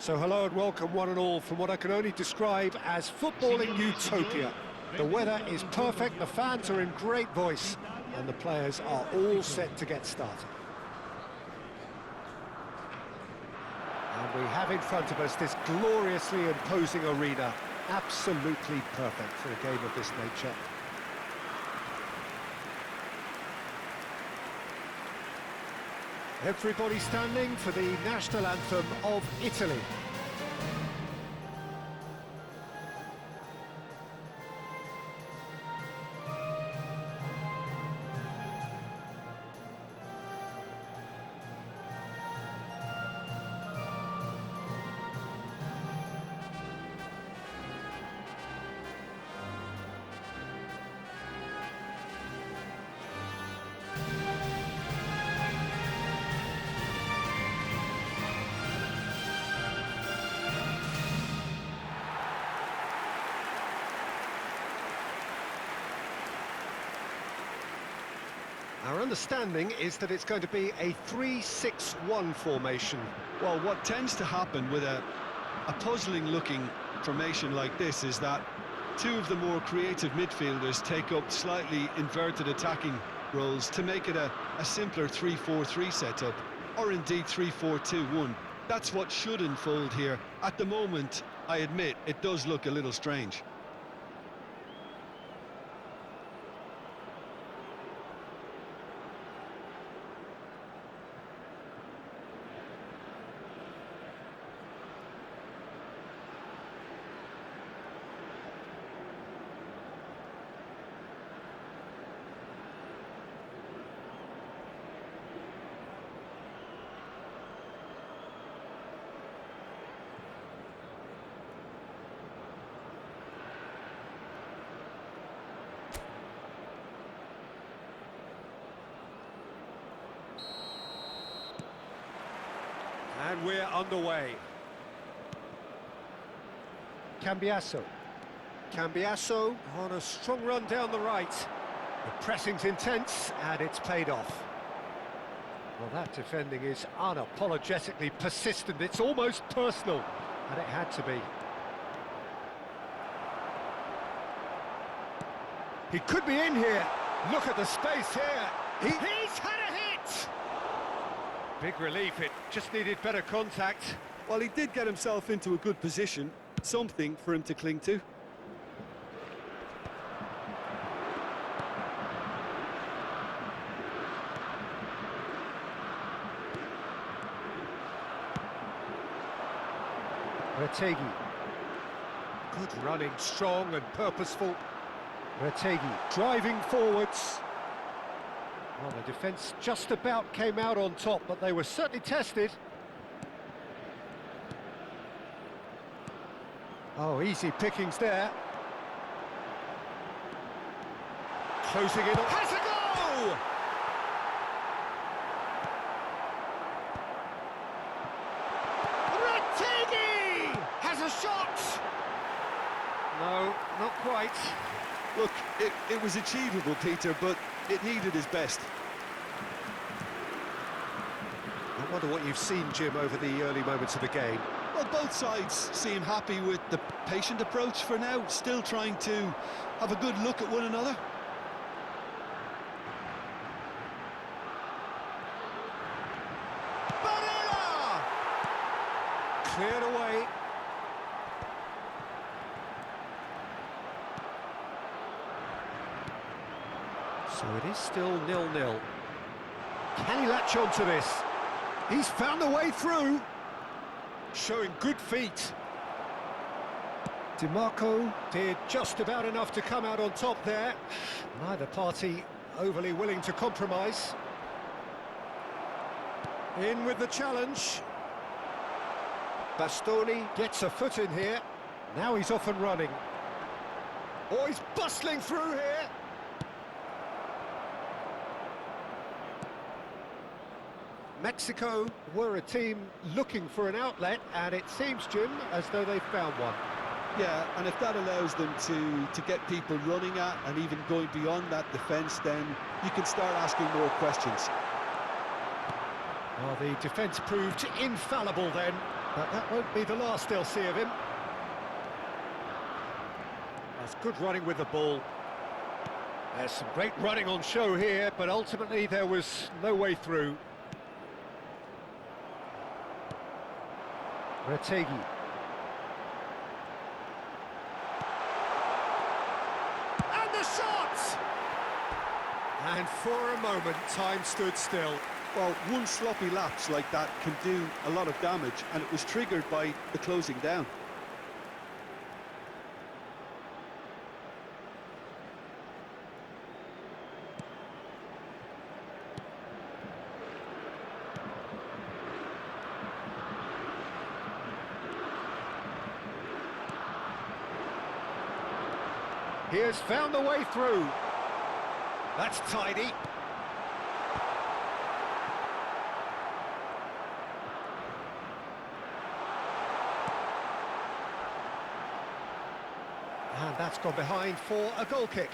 So hello and welcome one and all from what I can only describe as footballing utopia. The weather is perfect, the fans are in great voice, and the players are all set to get started. And we have in front of us this gloriously imposing arena, absolutely perfect for a game of this nature. Everybody standing for the national anthem of Italy. Our understanding is that it's going to be a 3-6-1 formation. Well, what tends to happen with a puzzling-looking formation like this is that two of the more creative midfielders take up slightly inverted attacking roles to make it a simpler 3-4-3 setup, or indeed 3-4-2-1. That's what should unfold here. At the moment, I admit, it does look a little strange. And we're underway. Cambiasso on a strong run down the right. The pressing's intense and it's paid off. Well, that defending is unapologetically persistent. It's almost personal, and it had to be. He could be in here. Look at the space here. He's had a hit! Big relief, it just needed better contact. Well, he did get himself into a good position, something for him to cling to. Retegui. Good running, strong and purposeful. Retegui driving forwards. Well, the defence just about came out on top, but they were certainly tested. Oh, easy pickings there. Closing in on... Has a goal! Retegui has a shot! No, not quite. Look, it was achievable, Peter, but it needed his best. I wonder what you've seen, Jim, over the early moments of the game. Well, both sides seem happy with the patient approach for now, still trying to have a good look at one another. Barella! Cleared away. So it is still 0-0. Can he latch on to this? He's found a way through. Showing good feet. DiMarco did just about enough to come out on top there. Neither party overly willing to compromise. In with the challenge. Bastoni gets a foot in here. Now he's off and running. Oh, he's bustling through here. Mexico were a team looking for an outlet, and it seems, Jim, as though they've found one. Yeah, and if that allows them to get people running at and even going beyond that defence, then you can start asking more questions. Well, the defence proved infallible then. But that won't be the last they'll see of him. That's good running with the ball. There's some great running on show here, but ultimately there was no way through. Retegi. And the shot! And for a moment, time stood still. Well, one sloppy lapse like that can do a lot of damage, and it was triggered by the closing down. He has found the way through. That's tidy. And that's gone behind for a goal kick.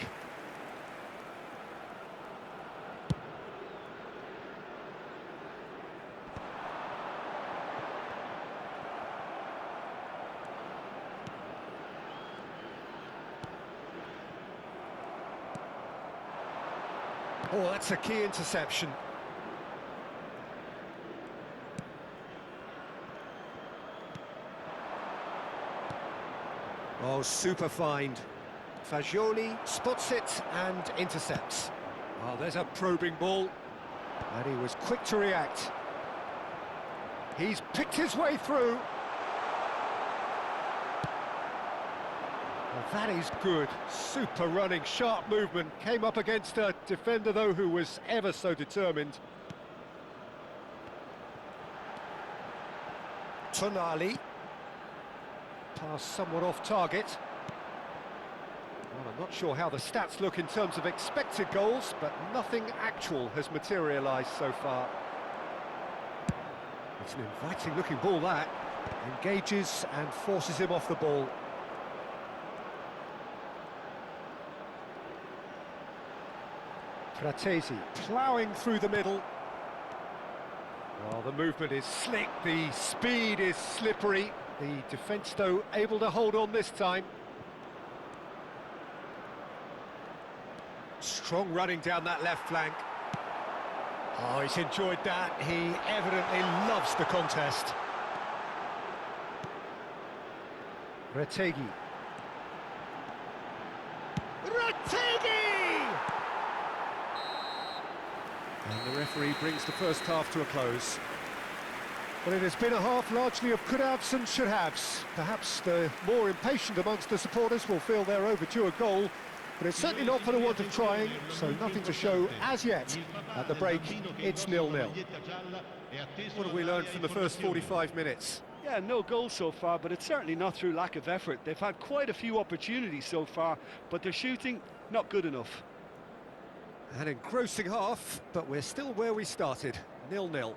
Oh, that's a key interception. Oh, super find. Fagioli spots it and intercepts. Oh, there's a probing ball. And he was quick to react. He's picked his way through. Well, that is good. Super running, sharp movement. Came up against a defender, though, who was ever so determined. Tonali. Pass somewhat off target. Well, I'm not sure how the stats look in terms of expected goals, but nothing actual has materialised so far. It's an inviting-looking ball, that. Engages and forces him off the ball. Fratesi ploughing through the middle. Well, the movement is slick, the speed is slippery. The defence, though, able to hold on this time. Strong running down that left flank. Oh, he's enjoyed that. He evidently loves the contest. Retegi. Retegi! And the referee brings the first half to a close. Well, it has been a half largely of could-haves and should-haves. Perhaps the more impatient amongst the supporters will feel they're overdue a goal, but it's certainly not for the want of trying, so nothing to show as yet. At the break, it's 0-0. What have we learned from the first 45 minutes? Yeah, no goal so far, but it's certainly not through lack of effort. They've had quite a few opportunities so far, but their shooting, not good enough. An engrossing half, but we're still where we started, 0-0.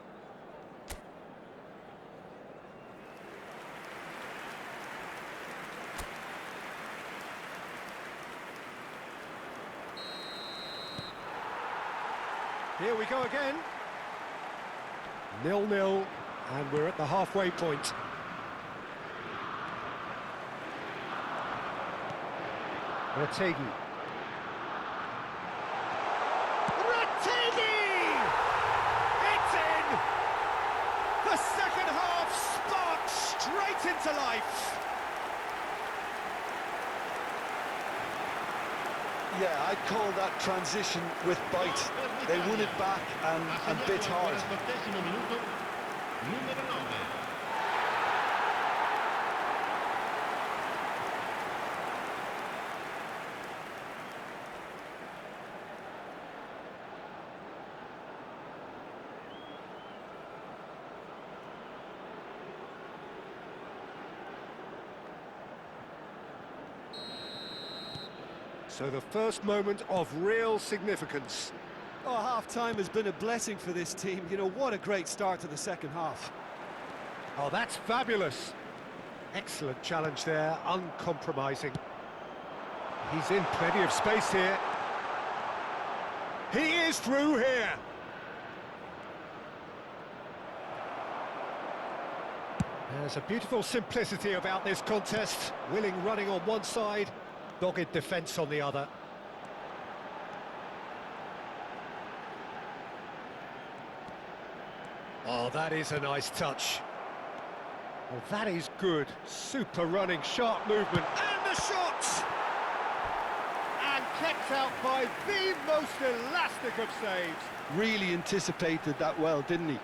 Here we go again. 0-0, and we're at the halfway point. Retegi. Retegi! It's in! The second half sparks straight into life. Yeah, I'd call that transition with bite. They won it back and bit hard. So the first moment of real significance. Oh, half-time has been a blessing for this team. You know, what a great start to the second half. Oh, that's fabulous. Excellent challenge there, uncompromising. He's in plenty of space here. He is through here. There's a beautiful simplicity about this contest. Willing running on one side, dogged defence on the other. Oh, that is a nice touch. Well, that is good. Super running, sharp movement, and the shot! And kept out by the most elastic of saves. Really anticipated that well, didn't he?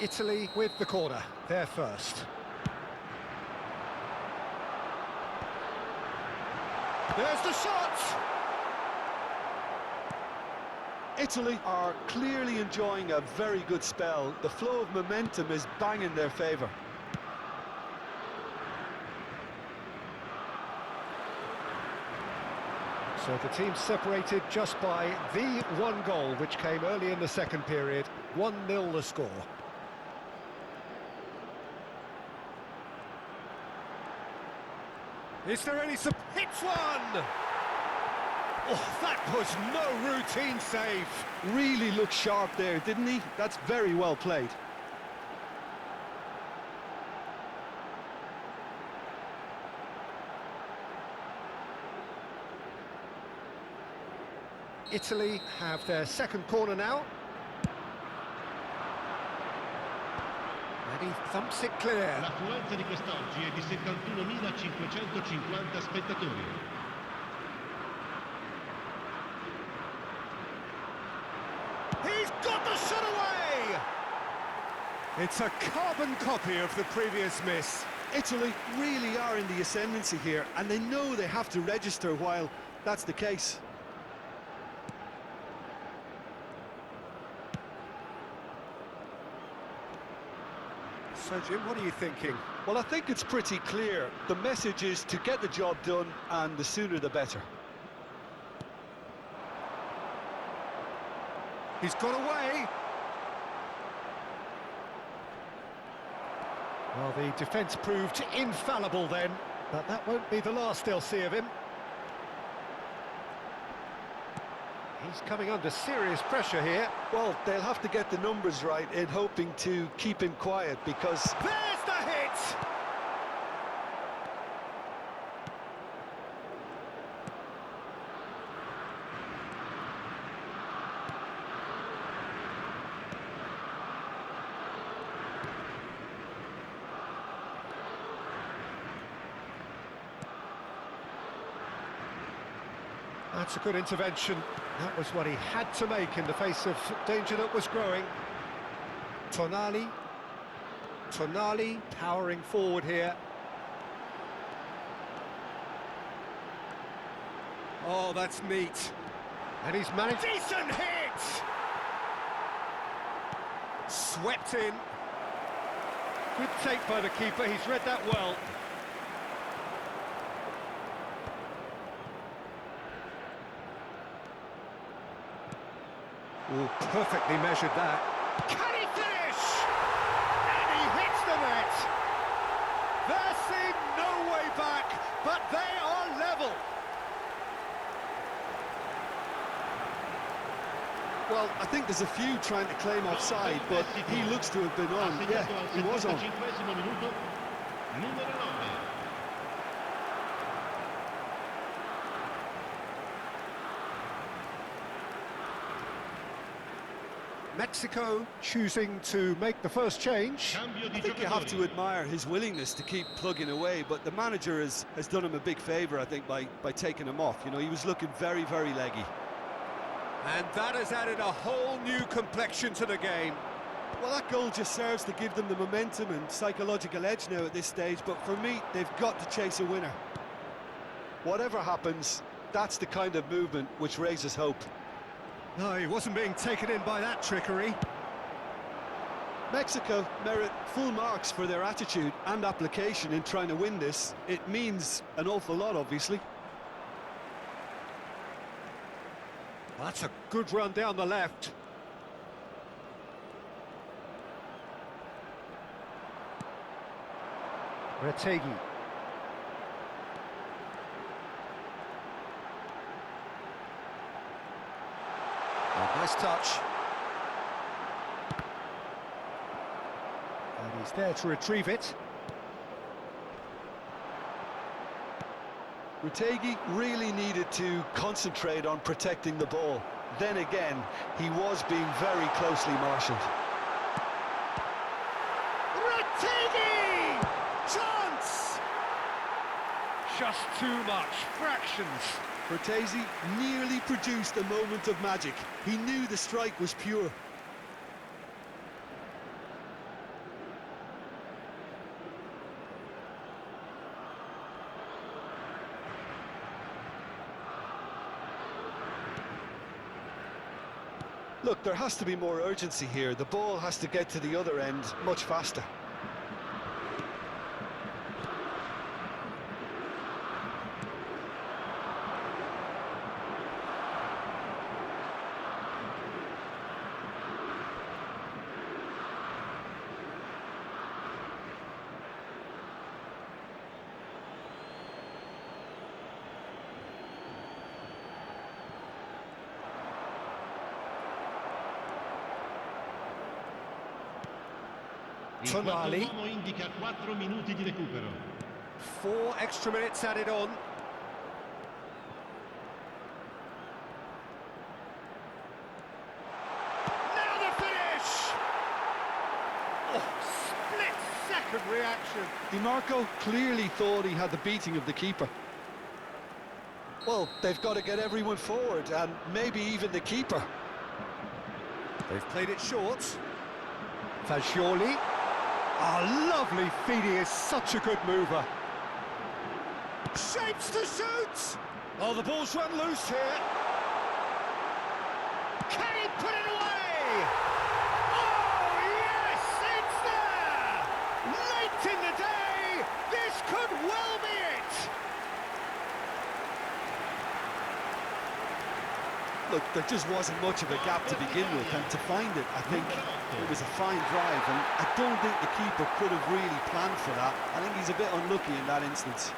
Italy with the corner, they're first. There's the shot! Italy are clearly enjoying a very good spell. The flow of momentum is bang in their favour. So the team separated just by the one goal, which came early in the second period. 1-0 the score. Is there any support? Hits one! Oh, that was no routine save. Really looked sharp there, didn't he? That's very well played. Italy have their second corner now. And he thumps it clear. L'affluenza di quest'oggi è di 71.550 spettatori. He's got the shot away! It's a carbon copy of the previous miss. Italy really are in the ascendancy here, and they know they have to register while that's the case. So, Jim, what are you thinking? Well, I think it's pretty clear. The message is to get the job done, and the sooner the better. He's got away. Well, the defence proved infallible then, but that won't be the last they'll see of him. He's coming under serious pressure here. Well, they'll have to get the numbers right in hoping to keep him quiet, because... There's the hit! That's a good intervention. That was what he had to make in the face of danger that was growing. Tonali powering forward here. Oh, that's neat. And he's managed... Decent hit! Swept in. Good take by the keeper, he's read that well. Oh, perfectly measured that. Can he finish? And he hits the net. There seemed no way back, but they are level. Well, I think there's a few trying to claim offside, but he looks to have been on. Yeah, he was on. Minuto, numero 9. Mexico choosing to make the first change. I think you have to admire his willingness to keep plugging away, but the manager has done him a big favour, I think, by taking him off. You know, he was looking very, very leggy. And that has added a whole new complexion to the game. Well, that goal just serves to give them the momentum and psychological edge now at this stage, but for me, they've got to chase a winner. Whatever happens, that's the kind of movement which raises hope. No, he wasn't being taken in by that trickery. Mexico merit full marks for their attitude and application in trying to win this. It means an awful lot, obviously. That's a good run down the left. Retegi. nice touch. And he's there to retrieve it. Retegi really needed to concentrate on protecting the ball. Then again, he was being very closely marshalled. Retegi! Chance! Just too much, fractions. Cortese nearly produced a moment of magic. He knew the strike was pure. Look, there has to be more urgency here. The ball has to get to the other end much faster. Il quarto Tonali. uomo indica 4 minuti di recupero. 4 extra minutes added on. Now the finish! Oh, split-second reaction. DiMarco clearly thought he had the beating of the keeper. Well, they've got to get everyone forward, and maybe even the keeper. They've played it short. Fagioli. Oh, lovely feed, he is such a good mover. Shapes to shoot! Oh, the ball's run loose here. Can he put it away? Oh, yes, it's there! Late in the day, this could well be it! Look, there just wasn't much of a gap to begin with, and to find it, I think it was a fine drive, and I don't think the keeper could have really planned for that. I think he's a bit unlucky in that instance.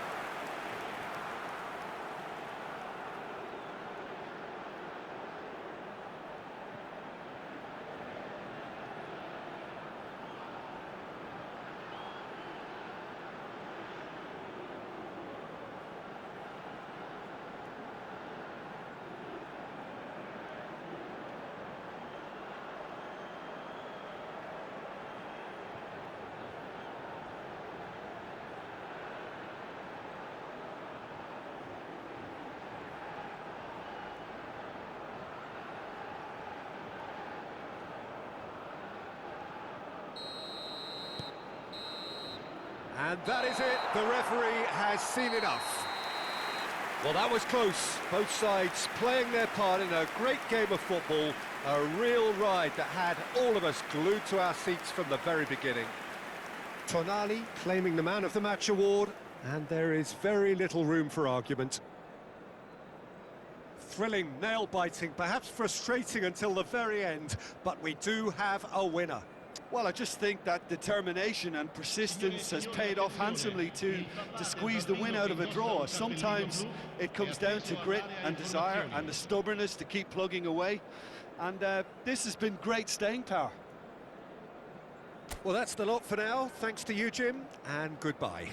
And that is it, the referee has seen enough. Well, that was close. Both sides playing their part in a great game of football, a real ride that had all of us glued to our seats from the very beginning. Tonali claiming the Man of the Match award, and there is very little room for argument. Thrilling, nail-biting, perhaps frustrating until the very end, but we do have a winner. Well, I just think that determination and persistence has paid off handsomely to squeeze the win out of a draw. Sometimes it comes down to grit and desire and the stubbornness to keep plugging away. And this has been great staying power. Well, that's the lot for now. Thanks to you, Jim, and goodbye.